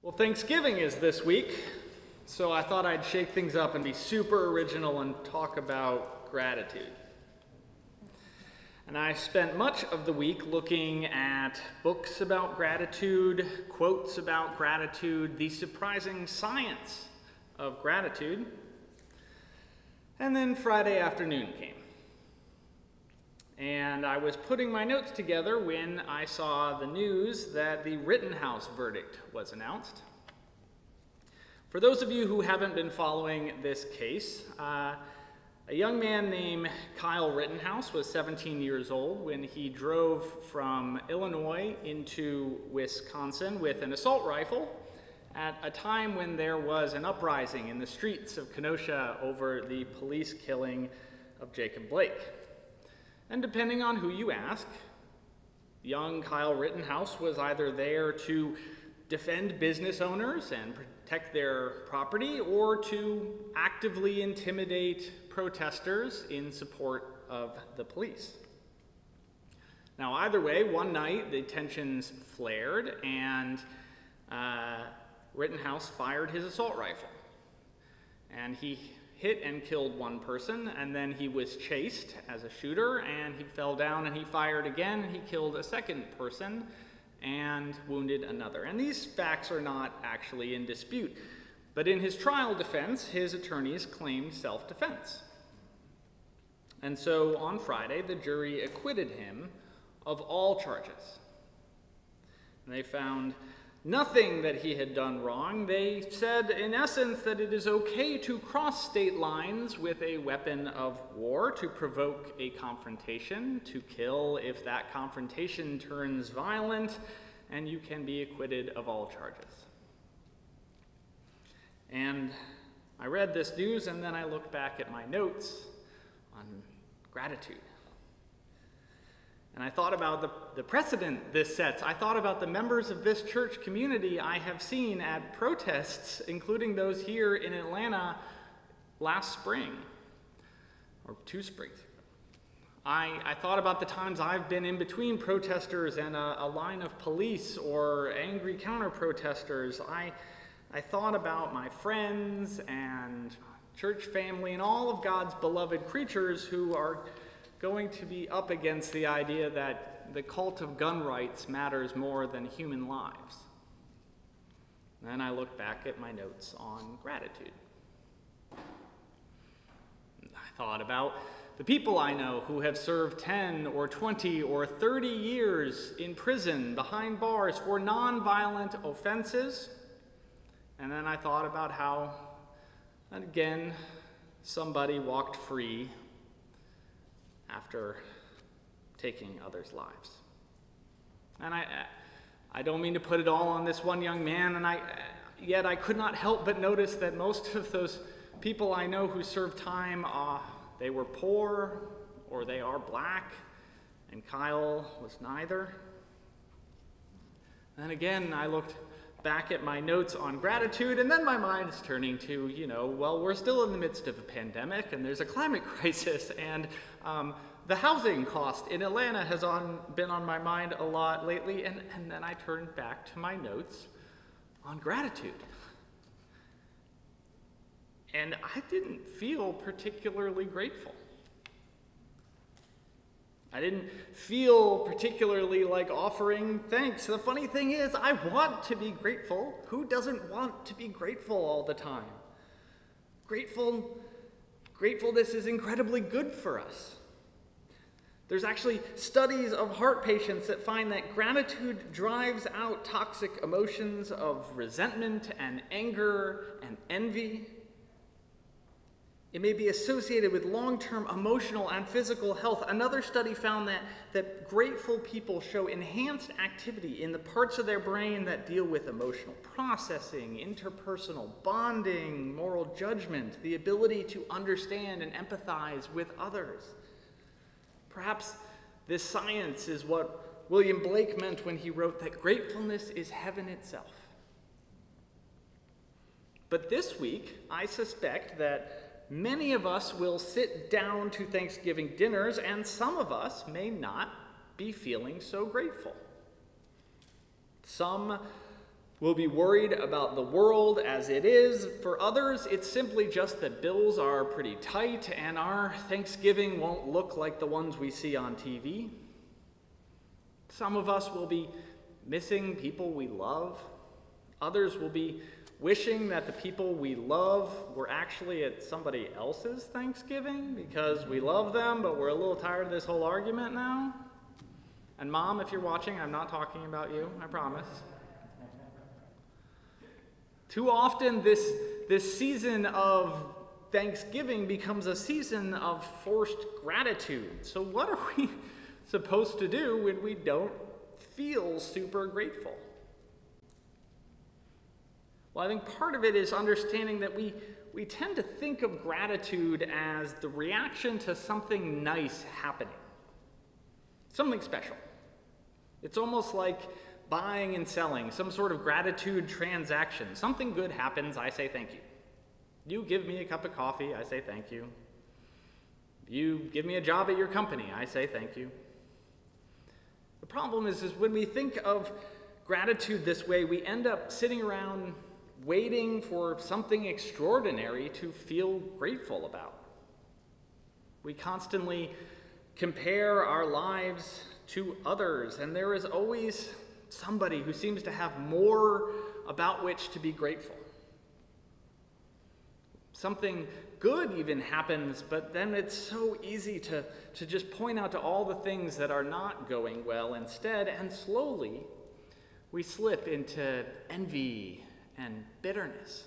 Well, Thanksgiving is this week, so I thought I'd shake things up and be super original and talk about gratitude. And I spent much of the week looking at books about gratitude, quotes about gratitude, the surprising science of gratitude. And then Friday afternoon came. And I was putting my notes together when I saw the news that the Rittenhouse verdict was announced. For those of you who haven't been following this case, a young man named Kyle Rittenhouse was 17 years old when he drove from Illinois into Wisconsin with an assault rifle at a time when there was an uprising in the streets of Kenosha over the police killing of Jacob Blake. And depending on who you ask, young Kyle Rittenhouse was either there to defend business owners and protect their property or to actively intimidate protesters in support of the police. Now, either way, one night the tensions flared and Rittenhouse fired his assault rifle. And he hit and killed one person, and then he was chased as a shooter, and he fell down and he fired again, and he killed a second person and wounded another. And these facts are not actually in dispute. But in his trial defense, his attorneys claimed self-defense. And so on Friday, the jury acquitted him of all charges. And they found nothing that he had done wrong. They said, in essence, that it is okay to cross state lines with a weapon of war, to provoke a confrontation, to kill if that confrontation turns violent, and you can be acquitted of all charges. And I read this news, and then I looked back at my notes on gratitude. And I thought about the precedent this sets. I thought about the members of this church community I have seen at protests, including those here in Atlanta last spring, or 2 springs ago. I thought about the times I've been in between protesters and a line of police or angry counter-protesters. I thought about my friends and church family and all of God's beloved creatures who are going to be up against the idea that the cult of gun rights matters more than human lives. And then I look back at my notes on gratitude. I thought about the people I know who have served 10 or 20 or 30 years in prison behind bars for nonviolent offenses. And then I thought about how, again, somebody walked free after taking others' lives. And I don't mean to put it all on this one young man, and yet I could not help but notice that most of those people I know who served time, they were poor or they are black, and Kyle was neither. And again, I looked back at my notes on gratitude, and then my mind is turning to, well, we're still in the midst of a pandemic, and there's a climate crisis, and the housing cost in Atlanta has been on my mind a lot lately, and then I turned back to my notes on gratitude. And I didn't feel particularly grateful. I didn't feel particularly like offering thanks. The funny thing is, I want to be grateful. Who doesn't want to be grateful all the time? Gratefulness is incredibly good for us. There's actually studies of heart patients that find that gratitude drives out toxic emotions of resentment and anger and envy. It may be associated with long-term emotional and physical health. Another study found that grateful people show enhanced activity in the parts of their brain that deal with emotional processing, interpersonal bonding, moral judgment, the ability to understand and empathize with others. Perhaps this science is what William Blake meant when he wrote that gratefulness is heaven itself. But this week, I suspect that many of us will sit down to Thanksgiving dinners, and some of us may not be feeling so grateful. Some We'll be worried about the world as it is. For others, it's simply just that bills are pretty tight and our Thanksgiving won't look like the ones we see on TV. Some of us will be missing people we love. Others will be wishing that the people we love were actually at somebody else's Thanksgiving because we love them, but we're a little tired of this whole argument now. And Mom, if you're watching, I'm not talking about you, I promise. Too often, this season of Thanksgiving becomes a season of forced gratitude. So what are we supposed to do when we don't feel super grateful? Well, I think part of it is understanding that we tend to think of gratitude as the reaction to something nice happening, something special. It's almost like buying and selling, some sort of gratitude transaction. Something good happens, I say thank you. You give me a cup of coffee, I say thank you. You give me a job at your company, I say thank you. The problem is when we think of gratitude this way, we end up sitting around waiting for something extraordinary to feel grateful about. We constantly compare our lives to others, and there is always somebody who seems to have more about which to be grateful. Something good even happens, but then it's so easy to just point out to all the things that are not going well instead, and slowly we slip into envy and bitterness.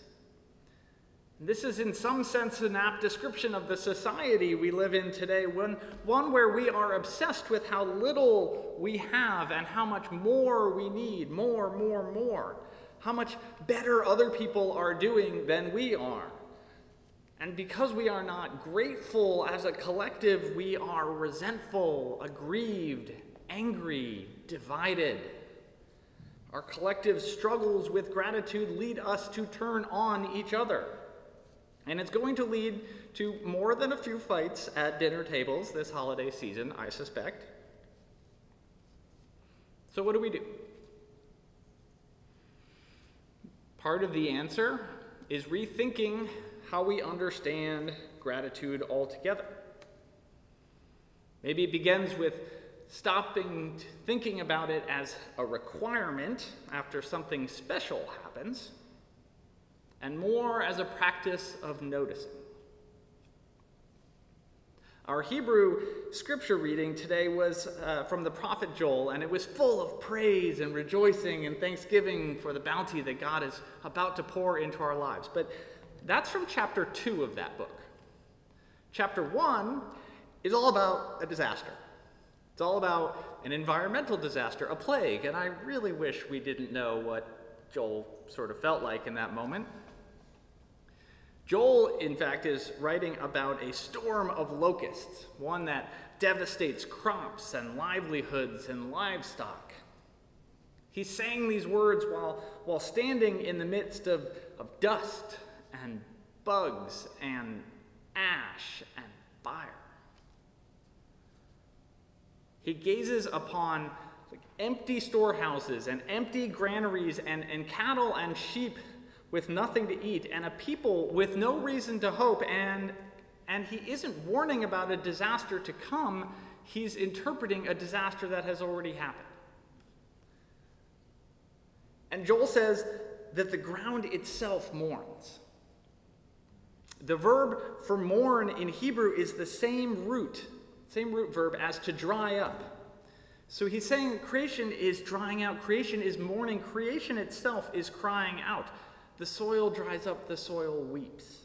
This is in some sense an apt description of the society we live in today, one where we are obsessed with how little we have and how much more we need, more, how much better other people are doing than we are. And because we are not grateful as a collective, we are resentful, aggrieved, angry, divided. Our collective struggles with gratitude lead us to turn on each other. And it's going to lead to more than a few fights at dinner tables this holiday season, I suspect. So what do we do? Part of the answer is rethinking how we understand gratitude altogether. Maybe it begins with stopping thinking about it as a requirement after something special happens, and more as a practice of noticing. Our Hebrew scripture reading today was from the prophet Joel, and it was full of praise and rejoicing and thanksgiving for the bounty that God is about to pour into our lives. But that's from chapter 2 of that book. Chapter 1 is all about a disaster. It's all about an environmental disaster, a plague, and I really wish we didn't know what Joel sort of felt like in that moment. Joel, in fact, is writing about a storm of locusts, one that devastates crops and livelihoods and livestock. He's saying these words while standing in the midst of dust and bugs and ash and fire. He gazes upon empty storehouses and empty granaries and cattle and sheep with nothing to eat, and a people with no reason to hope, and he isn't warning about a disaster to come, he's interpreting a disaster that has already happened. And Joel says that the ground itself mourns. The verb for mourn in Hebrew is the same root verb as to dry up. So he's saying that creation is drying out, creation is mourning, creation itself is crying out. The soil dries up, the soil weeps.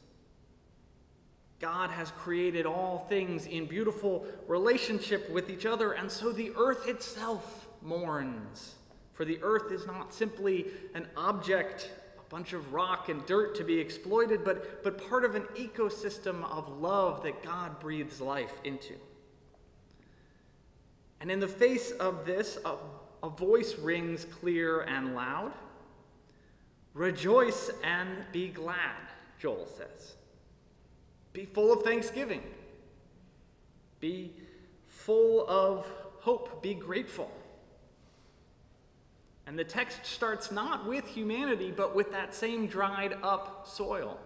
God has created all things in beautiful relationship with each other, and so the earth itself mourns. For the earth is not simply an object, a bunch of rock and dirt to be exploited, but part of an ecosystem of love that God breathes life into. And in the face of this, a voice rings clear and loud. Rejoice and be glad, Joel says. Be full of thanksgiving. Be full of hope. Be grateful. And the text starts not with humanity, but with that same dried up soil.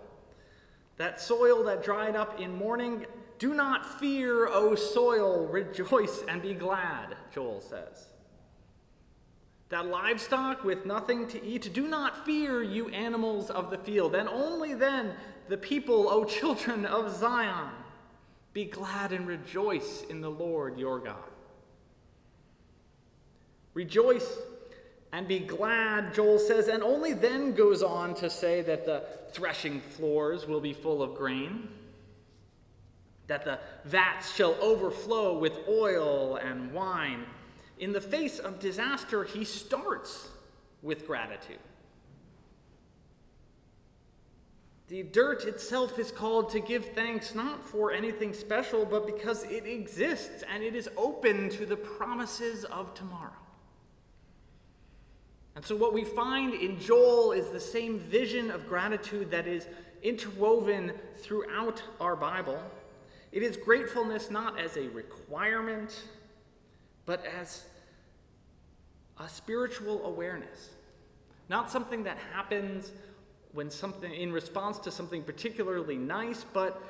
That soil that dried up in mourning. Do not fear, O soil, rejoice and be glad, Joel says. That livestock with nothing to eat, do not fear, you animals of the field. And only then, the people, O children of Zion, be glad and rejoice in the Lord your God. Rejoice and be glad, Joel says, and only then goes on to say that the threshing floors will be full of grain, that the vats shall overflow with oil and wine. In the face of disaster, he starts with gratitude. The dirt itself is called to give thanks not for anything special, but because it exists and it is open to the promises of tomorrow. And so what we find in Joel is the same vision of gratitude that is interwoven throughout our Bible. It is gratefulness not as a requirement, but as a spiritual awareness. Not something that happens when something in response to something particularly nice, but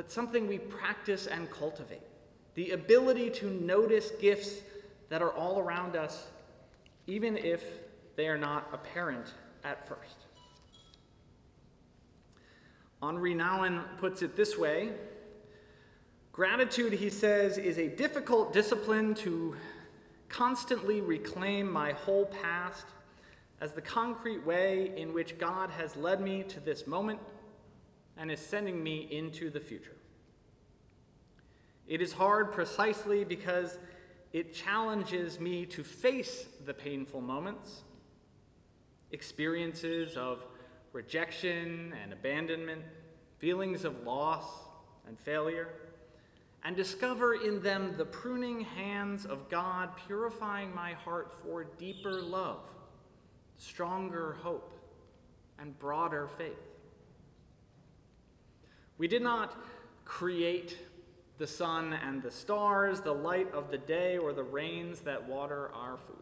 something we practice and cultivate. The ability to notice gifts that are all around us, even if they are not apparent at first. Henri Nouwen puts it this way: gratitude, he says, is a difficult discipline to constantly reclaim my whole past as the concrete way in which God has led me to this moment and is sending me into the future. It is hard precisely because it challenges me to face the painful moments, experiences of rejection and abandonment, feelings of loss and failure, and discover in them the pruning hands of God purifying my heart for deeper love, stronger hope, and broader faith. We did not create the sun and the stars, the light of the day, or the rains that water our food.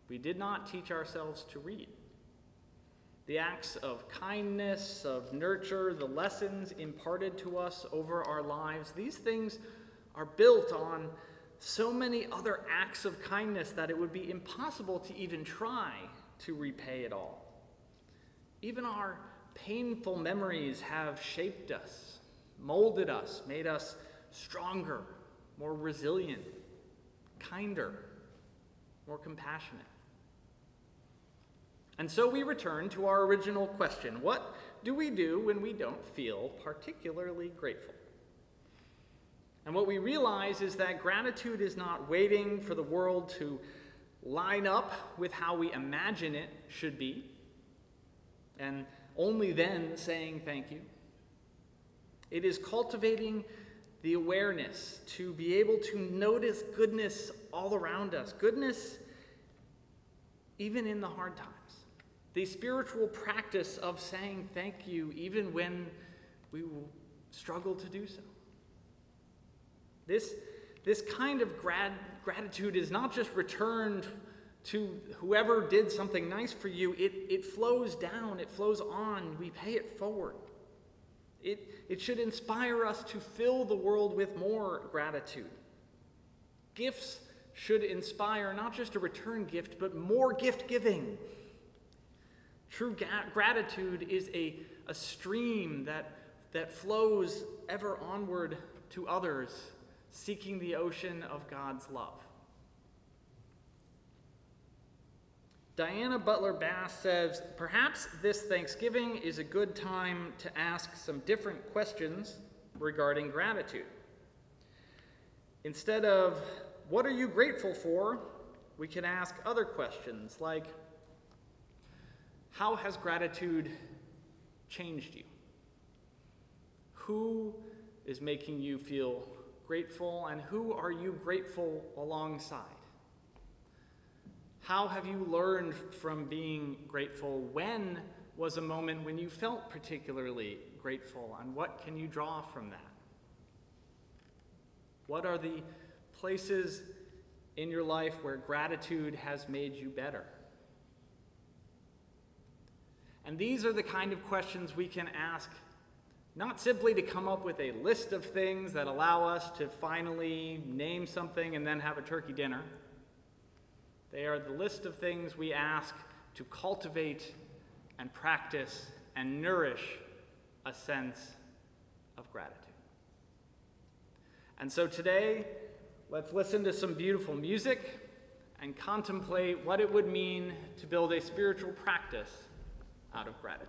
We did not teach ourselves to read. The acts of kindness, of nurture, the lessons imparted to us over our lives, these things are built on so many other acts of kindness that it would be impossible to even try to repay it all. Even our painful memories have shaped us, molded us, made us stronger, more resilient, kinder, more compassionate. And so we return to our original question: what do we do when we don't feel particularly grateful? And what we realize is that gratitude is not waiting for the world to line up with how we imagine it should be, and only then saying thank you. It is cultivating the awareness to be able to notice goodness all around us, goodness even in the hard times. The spiritual practice of saying thank you even when we will struggle to do so. This kind of gratitude is not just returned to whoever did something nice for you. It flows down, it flows on, we pay it forward. It should inspire us to fill the world with more gratitude. Gifts should inspire not just a return gift, but more gift giving. True gratitude is a stream that flows ever onward to others, seeking the ocean of God's love. Diana Butler Bass says, perhaps this Thanksgiving is a good time to ask some different questions regarding gratitude. Instead of, what are you grateful for? We can ask other questions like, how has gratitude changed you? Who is making you feel grateful, and who are you grateful alongside? How have you learned from being grateful? When was a moment when you felt particularly grateful, and what can you draw from that? What are the places in your life where gratitude has made you better? And these are the kind of questions we can ask, not simply to come up with a list of things that allow us to finally name something and then have a turkey dinner. They are the list of things we ask to cultivate and practice and nourish a sense of gratitude. And so today, let's listen to some beautiful music and contemplate what it would mean to build a spiritual practice out of gratitude.